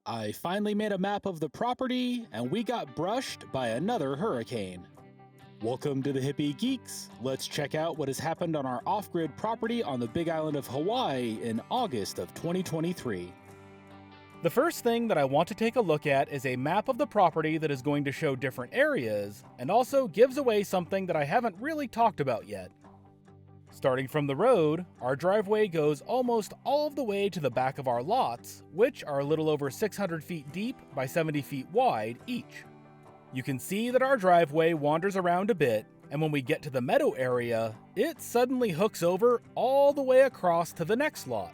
I finally made a map of the property, and we got brushed by another hurricane. Welcome to the Hippie Geeks. Let's check out what has happened on our off-grid property on the Big Island of Hawaii in August of 2023. The first thing that I want to take a look at is a map of the property that is going to show different areas, and also gives away something that I haven't really talked about yet. Starting from the road, our driveway goes almost all of the way to the back of our lots, which are a little over 600 feet deep by 70 feet wide each. You can see that our driveway wanders around a bit, and when we get to the meadow area, it suddenly hooks over all the way across to the next lot.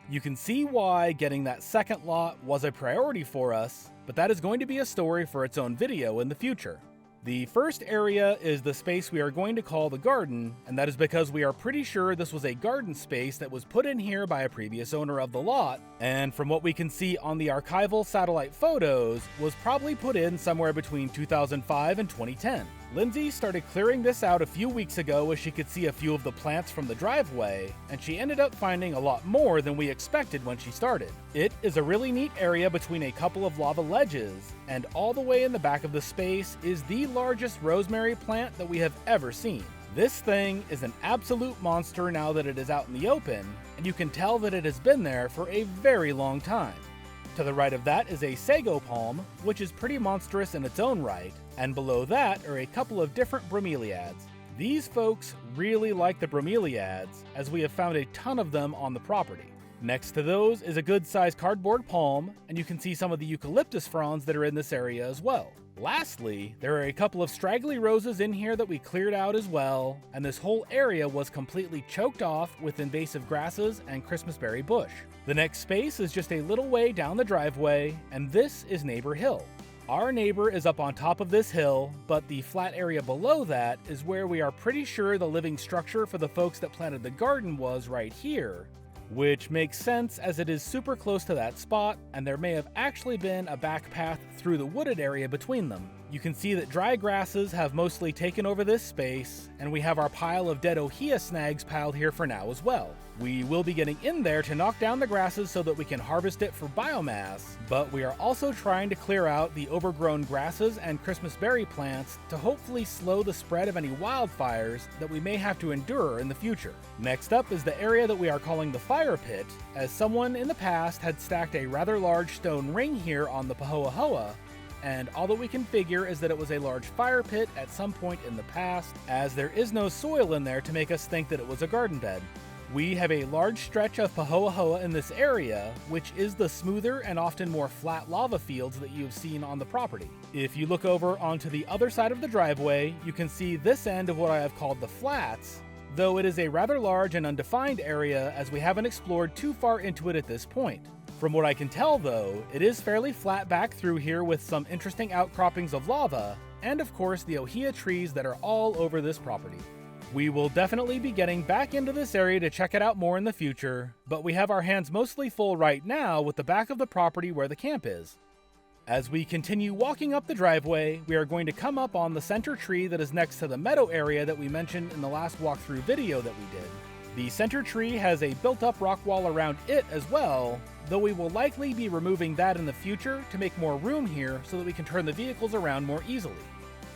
You can see why getting that second lot was a priority for us, but that is going to be a story for its own video in the future. The first area is the space we are going to call the garden, and that is because we are pretty sure this was a garden space that was put in here by a previous owner of the lot, and from what we can see on the archival satellite photos, was probably put in somewhere between 2005 and 2010. Lindsay started clearing this out a few weeks ago as she could see a few of the plants from the driveway, and she ended up finding a lot more than we expected when she started. It is a really neat area between a couple of lava ledges, and all the way in the back of the space is the largest rosemary plant that we have ever seen. This thing is an absolute monster now that it is out in the open, and you can tell that it has been there for a very long time. To the right of that is a sago palm, which is pretty monstrous in its own right, and below that are a couple of different bromeliads. These folks really like the bromeliads, as we have found a ton of them on the property. Next to those is a good-sized cardboard palm, and you can see some of the eucalyptus fronds that are in this area as well. Lastly, there are a couple of straggly roses in here that we cleared out as well, and this whole area was completely choked off with invasive grasses and Christmasberry bush. The next space is just a little way down the driveway, and this is Neighbor Hill. Our neighbor is up on top of this hill, but the flat area below that is where we are pretty sure the living structure for the folks that planted the garden was right here, which makes sense as it is super close to that spot, and there may have actually been a back path through the wooded area between them. You can see that dry grasses have mostly taken over this space, and we have our pile of dead ohia snags piled here for now as well. We will be getting in there to knock down the grasses so that we can harvest it for biomass, but we are also trying to clear out the overgrown grasses and Christmasberry plants to hopefully slow the spread of any wildfires that we may have to endure in the future. Next up is the area that we are calling the fire pit, as someone in the past had stacked a rather large stone ring here on the Pahoahoa, and all that we can figure is that it was a large fire pit at some point in the past, as there is no soil in there to make us think that it was a garden bed. We have a large stretch of Pahoahoa in this area, which is the smoother and often more flat lava fields that you've seen on the property. If you look over onto the other side of the driveway, you can see this end of what I have called the flats, though it is a rather large and undefined area as we haven't explored too far into it at this point. From what I can tell though, it is fairly flat back through here with some interesting outcroppings of lava, and of course the ohia trees that are all over this property. We will definitely be getting back into this area to check it out more in the future, but we have our hands mostly full right now with the back of the property where the camp is. As we continue walking up the driveway, we are going to come up on the center tree that is next to the meadow area that we mentioned in the last walkthrough video that we did. The center tree has a built-up rock wall around it as well, though we will likely be removing that in the future to make more room here so that we can turn the vehicles around more easily.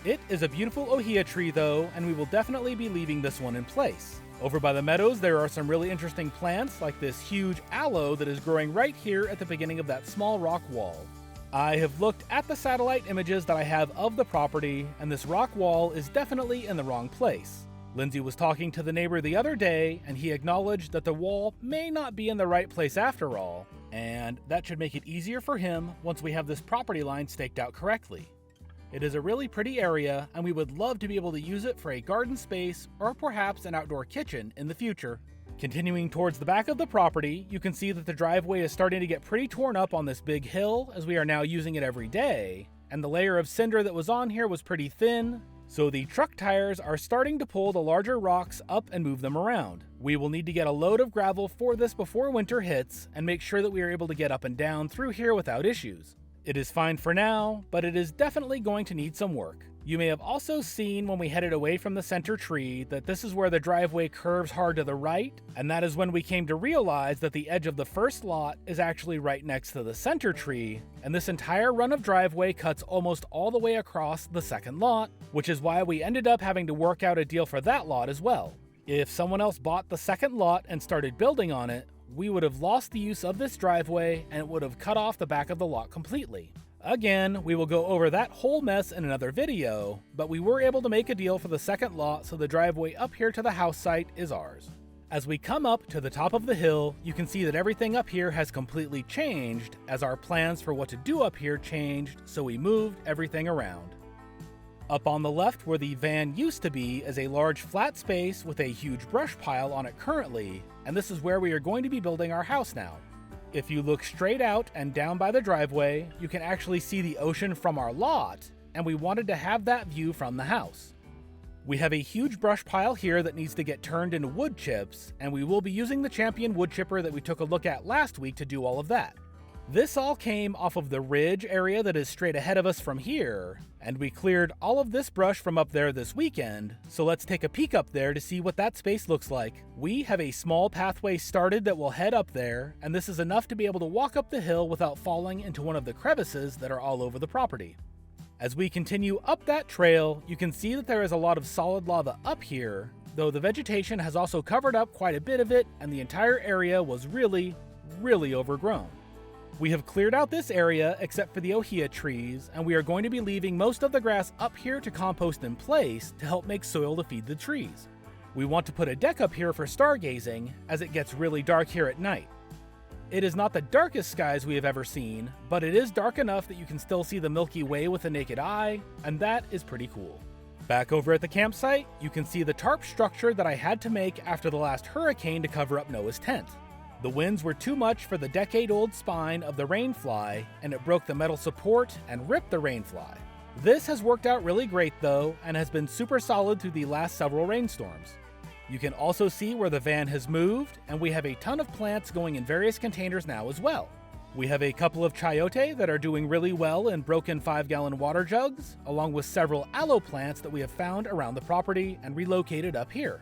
It is a beautiful ohia tree though, and we will definitely be leaving this one in place. Over by the meadows there are some really interesting plants like this huge aloe that is growing right here at the beginning of that small rock wall. I have looked at the satellite images that I have of the property, and this rock wall is definitely in the wrong place. Lindsay was talking to the neighbor the other day, and he acknowledged that the wall may not be in the right place after all, and that should make it easier for him once we have this property line staked out correctly. It is a really pretty area, and we would love to be able to use it for a garden space or perhaps an outdoor kitchen in the future. Continuing towards the back of the property, you can see that the driveway is starting to get pretty torn up on this big hill as we are now using it every day, and the layer of cinder that was on here was pretty thin, so the truck tires are starting to pull the larger rocks up and move them around. We will need to get a load of gravel for this before winter hits and make sure that we are able to get up and down through here without issues. It is fine for now, but it is definitely going to need some work. You may have also seen when we headed away from the center tree that this is where the driveway curves hard to the right, and that is when we came to realize that the edge of the first lot is actually right next to the center tree, and this entire run of driveway cuts almost all the way across the second lot, which is why we ended up having to work out a deal for that lot as well. If someone else bought the second lot and started building on it, we would have lost the use of this driveway and it would have cut off the back of the lot completely. Again, we will go over that whole mess in another video, but we were able to make a deal for the second lot, so the driveway up here to the house site is ours. As we come up to the top of the hill, you can see that everything up here has completely changed as our plans for what to do up here changed, so we moved everything around. Up on the left where the van used to be is a large flat space with a huge brush pile on it currently, and this is where we are going to be building our house now. If you look straight out and down by the driveway, you can actually see the ocean from our lot, and we wanted to have that view from the house. We have a huge brush pile here that needs to get turned into wood chips, and we will be using the Champion wood chipper that we took a look at last week to do all of that. This all came off of the ridge area that is straight ahead of us from here, and we cleared all of this brush from up there this weekend, so let's take a peek up there to see what that space looks like. We have a small pathway started that will head up there, and this is enough to be able to walk up the hill without falling into one of the crevices that are all over the property. As we continue up that trail, you can see that there is a lot of solid lava up here, though the vegetation has also covered up quite a bit of it, and the entire area was really overgrown. We have cleared out this area except for the ohia trees, and we are going to be leaving most of the grass up here to compost in place to help make soil to feed the trees. We want to put a deck up here for stargazing, as it gets really dark here at night. It is not the darkest skies we have ever seen, but it is dark enough that you can still see the Milky Way with the naked eye, and that is pretty cool. Back over at the campsite, you can see the tarp structure that I had to make after the last hurricane to cover up Noah's tent. The winds were too much for the decade-old spine of the rainfly, and it broke the metal support and ripped the rainfly. This has worked out really great though, and has been super solid through the last several rainstorms. You can also see where the van has moved, and we have a ton of plants going in various containers now as well. We have a couple of chayote that are doing really well in broken 5-gallon water jugs, along with several aloe plants that we have found around the property and relocated up here.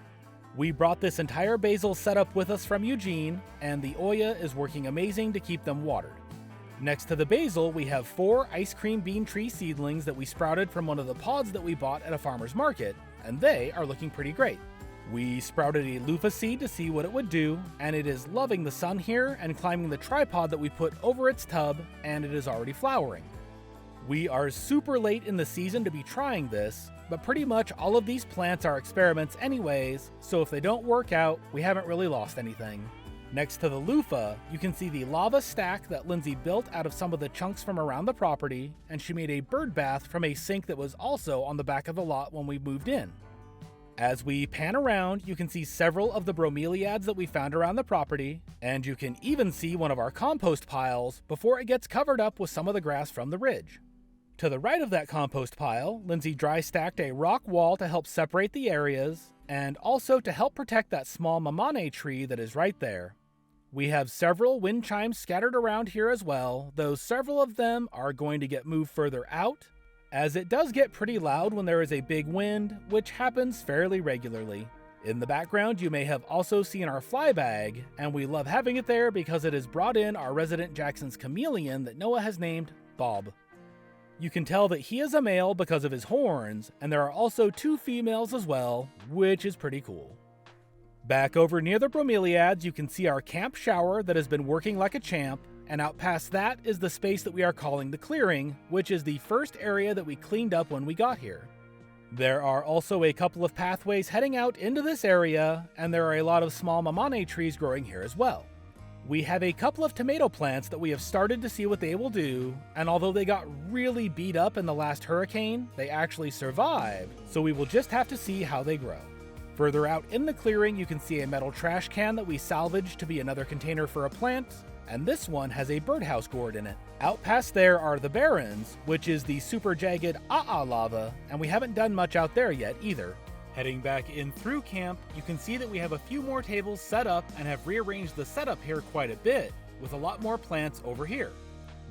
We brought this entire basil setup with us from Eugene, and the Oya is working amazing to keep them watered. Next to the basil, we have 4 ice cream bean tree seedlings that we sprouted from one of the pods that we bought at a farmer's market, and they are looking pretty great. We sprouted a loofah seed to see what it would do, and it is loving the sun here and climbing the tripod that we put over its tub, and it is already flowering. We are super late in the season to be trying this, but pretty much all of these plants are experiments anyways, so if they don't work out, we haven't really lost anything. Next to the loofah, you can see the lava stack that Lindsay built out of some of the chunks from around the property, and she made a bird bath from a sink that was also on the back of the lot when we moved in. As we pan around, you can see several of the bromeliads that we found around the property, and you can even see one of our compost piles before it gets covered up with some of the grass from the ridge. To the right of that compost pile, Lindsay dry stacked a rock wall to help separate the areas, and also to help protect that small mamane tree that is right there. We have several wind chimes scattered around here as well, though several of them are going to get moved further out, as it does get pretty loud when there is a big wind, which happens fairly regularly. In the background, you may have also seen our fly bag, and we love having it there because it has brought in our resident Jackson's chameleon that Noah has named Bob. You can tell that he is a male because of his horns, and there are also 2 females as well, which is pretty cool. Back over near the bromeliads, you can see our camp shower that has been working like a champ, and out past that is the space that we are calling the clearing, which is the first area that we cleaned up when we got here. There are also a couple of pathways heading out into this area, and there are a lot of small mamane trees growing here as well. We have a couple of tomato plants that we have started to see what they will do, and although they got really beat up in the last hurricane, they actually survived, so we will just have to see how they grow. Further out in the clearing, you can see a metal trash can that we salvaged to be another container for a plant, and this one has a birdhouse gourd in it. Out past there are the barrens, which is the super jagged lava, and we haven't done much out there yet either. Heading back in through camp, you can see that we have a few more tables set up and have rearranged the setup here quite a bit, with a lot more plants over here.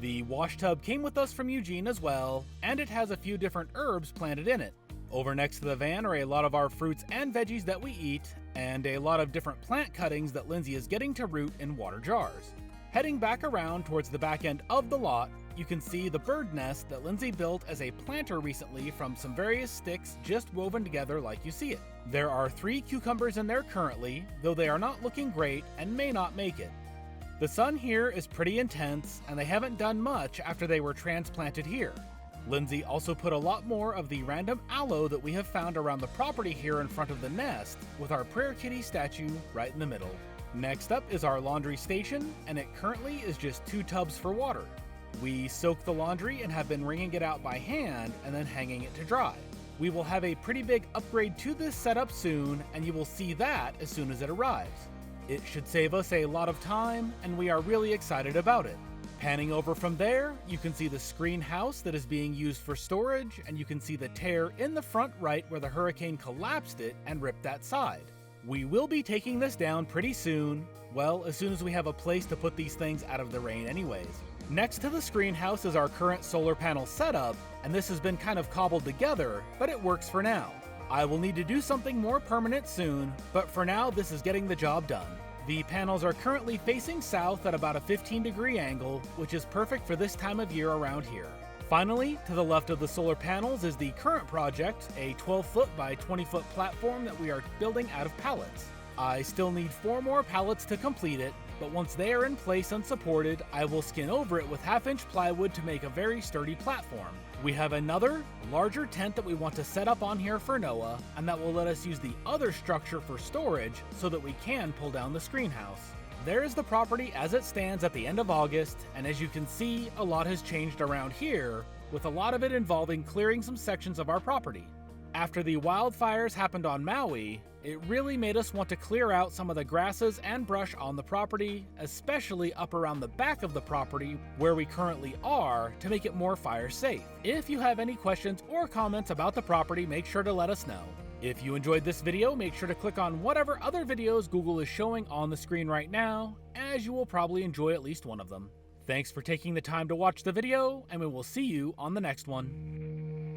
The wash tub came with us from Eugene as well, and it has a few different herbs planted in it. Over next to the van are a lot of our fruits and veggies that we eat, and a lot of different plant cuttings that Lindsay is getting to root in water jars. Heading back around towards the back end of the lot, you can see the bird nest that Lindsay built as a planter recently from some various sticks just woven together like you see it. There are 3 cucumbers in there currently, though they are not looking great and may not make it. The sun here is pretty intense, and they haven't done much after they were transplanted here. Lindsay also put a lot more of the random aloe that we have found around the property here in front of the nest, with our prayer kitty statue right in the middle. Next up is our laundry station, and it currently is just 2 tubs for water. We soak the laundry and have been wringing it out by hand and then hanging it to dry. We will have a pretty big upgrade to this setup soon, and you will see that as soon as it arrives. It should save us a lot of time, and we are really excited about it. Panning over from there, you can see the screen house that is being used for storage, and you can see the tear in the front right where the hurricane collapsed it and ripped that side. We will be taking this down pretty soon, well, as soon as we have a place to put these things out of the rain anyways. Next to the screen house is our current solar panel setup, and this has been kind of cobbled together, but it works for now. I will need to do something more permanent soon, but for now this is getting the job done. The panels are currently facing south at about a 15-degree angle, which is perfect for this time of year around here. Finally, to the left of the solar panels is the current project, a 12-foot by 20-foot platform that we are building out of pallets. I still need 4 more pallets to complete it, but once they are in place and supported, I will skin over it with half-inch plywood to make a very sturdy platform. We have another, larger tent that we want to set up on here for Noah, and that will let us use the other structure for storage so that we can pull down the screen house. There is the property as it stands at the end of August, and as you can see, a lot has changed around here, with a lot of it involving clearing some sections of our property. After the wildfires happened on Maui, it really made us want to clear out some of the grasses and brush on the property, especially up around the back of the property where we currently are, to make it more fire safe. If you have any questions or comments about the property, make sure to let us know. If you enjoyed this video, make sure to click on whatever other videos Google is showing on the screen right now, as you will probably enjoy at least one of them. Thanks for taking the time to watch the video, and we will see you on the next one.